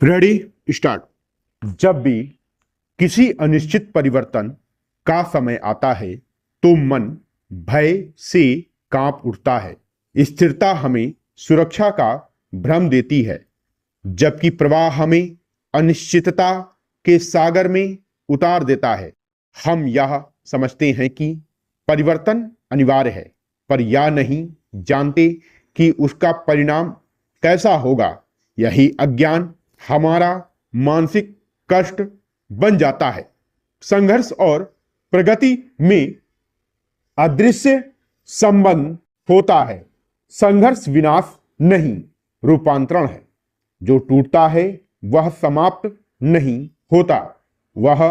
Ready start. जब भी किसी अनिश्चित परिवर्तन का समय आता है तो मन भय से कांप उठता है। स्थिरता हमें सुरक्षा का भ्रम देती है, जबकि प्रवाह हमें अनिश्चितता के सागर में उतार देता है। हम यह समझते हैं कि परिवर्तन अनिवार्य है, पर यह नहीं जानते कि उसका परिणाम कैसा होगा। यही अज्ञान हमारा मानसिक कष्ट बन जाता है। संघर्ष और प्रगति में अदृश्य संबंध होता है। संघर्ष विनाश नहीं, रूपांतरण है। जो टूटता है वह समाप्त नहीं होता, वह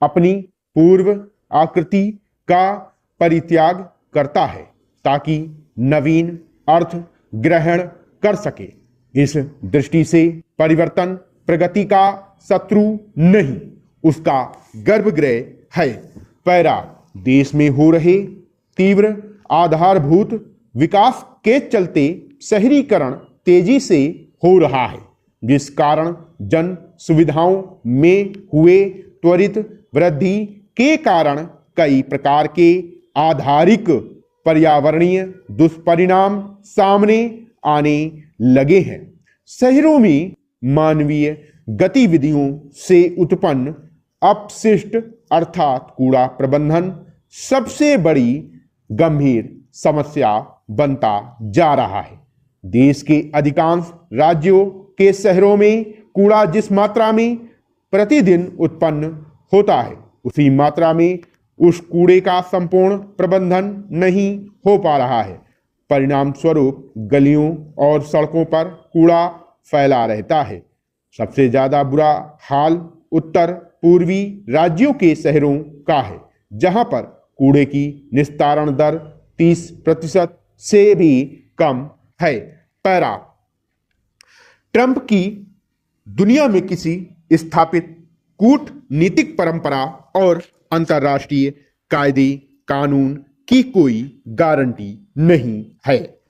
अपनी पूर्व आकृति का परित्याग करता है ताकि नवीन अर्थ ग्रहण कर सके। इस दृष्टि से परिवर्तन प्रगति का शत्रु नहीं, उसका गर्भगृह है। पैरा देश में हो रहे तीव्र आधारभूत विकास के चलते शहरीकरण तेजी से हो रहा है, जिस कारण जन सुविधाओं में हुए त्वरित वृद्धि के कारण कई प्रकार के आधारिक पर्यावरणीय दुष्परिणाम सामने आने लगे हैं। शहरों में मानवीय गतिविधियों से उत्पन्न अपशिष्ट अर्थात कूड़ा प्रबंधन सबसे बड़ी गंभीर समस्या बनता जा रहा है। देश के अधिकांश राज्यों के शहरों में कूड़ा जिस मात्रा में प्रतिदिन उत्पन्न होता है, उसी मात्रा में उस कूड़े का संपूर्ण प्रबंधन नहीं हो पा रहा है। परिणाम स्वरूप गलियों और सड़कों पर कूड़ा फैला रहता है। सबसे ज्यादा बुरा हाल उत्तर पूर्वी राज्यों के शहरों का है, जहां पर कूड़े की निस्तारण दर 30% से भी कम है। पैरा ट्रंप की दुनिया में किसी स्थापित कूटनीतिक परंपरा और अंतर्राष्ट्रीय कायदे कानून की कोई गारंटी नहीं है।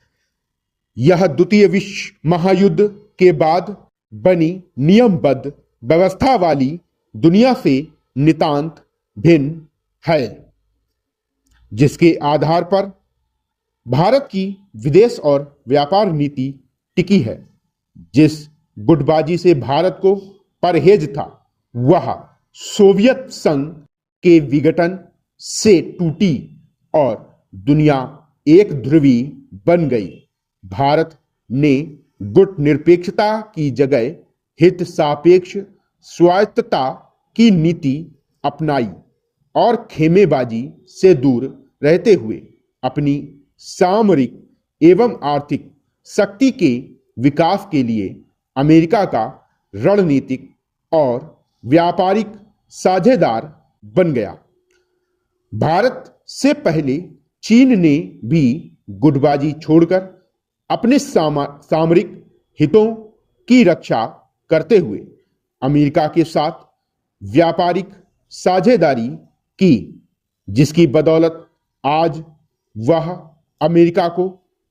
यह द्वितीय विश्व महायुद्ध के बाद बनी नियमबद्ध व्यवस्था वाली दुनिया से नितांत भिन्न है, जिसके आधार पर भारत की विदेश और व्यापार नीति टिकी है। जिस गुटबाजी से भारत को परहेज था, वह सोवियत संघ के विघटन से टूटी और दुनिया एक ध्रुवी बन गई। भारत ने गुट निरपेक्षता की जगह हित सापेक्ष स्वायत्तता की नीति अपनाई और खेमेबाजी से दूर रहते हुए अपनी सामरिक एवं आर्थिक शक्ति के विकास के लिए अमेरिका का रणनीतिक और व्यापारिक साझेदार बन गया। भारत से पहले चीन ने भी गुटबाजी छोड़कर अपने सामरिक हितों की रक्षा करते हुए अमेरिका के साथ व्यापारिक साझेदारी की, जिसकी बदौलत आज वह अमेरिका को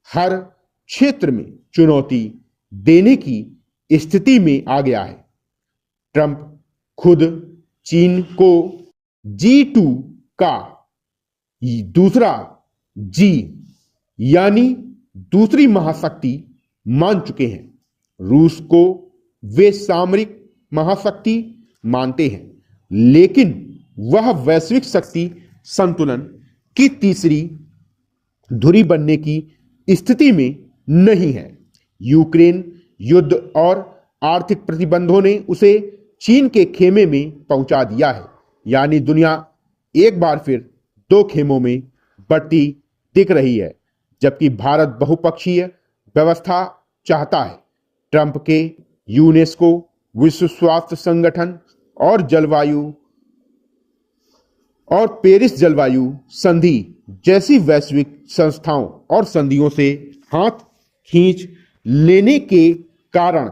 हर क्षेत्र में चुनौती देने की स्थिति में आ गया है। ट्रंप खुद चीन को G2 का दूसरा जी यानी दूसरी महाशक्ति मान चुके हैं। रूस को वे सामरिक महाशक्ति मानते हैं, लेकिन वह वैश्विक शक्ति संतुलन की तीसरी धुरी बनने की स्थिति में नहीं है। यूक्रेन युद्ध और आर्थिक प्रतिबंधों ने उसे चीन के खेमे में पहुंचा दिया है, यानी दुनिया एक बार फिर दो खेमों में बढ़ती दिख रही है। जबकि भारत बहुपक्षीय व्यवस्था चाहता है। ट्रंप के यूनेस्को, विश्व स्वास्थ्य संगठन और पेरिस जलवायु संधि जैसी वैश्विक संस्थाओं और संधियों से हाथ खींच लेने के कारण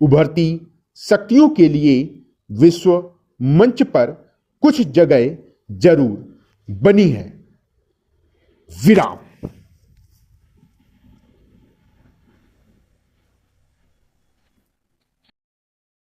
उभरती शक्तियों के लिए विश्व मंच पर कुछ जगह जरूर बनी है। विराम।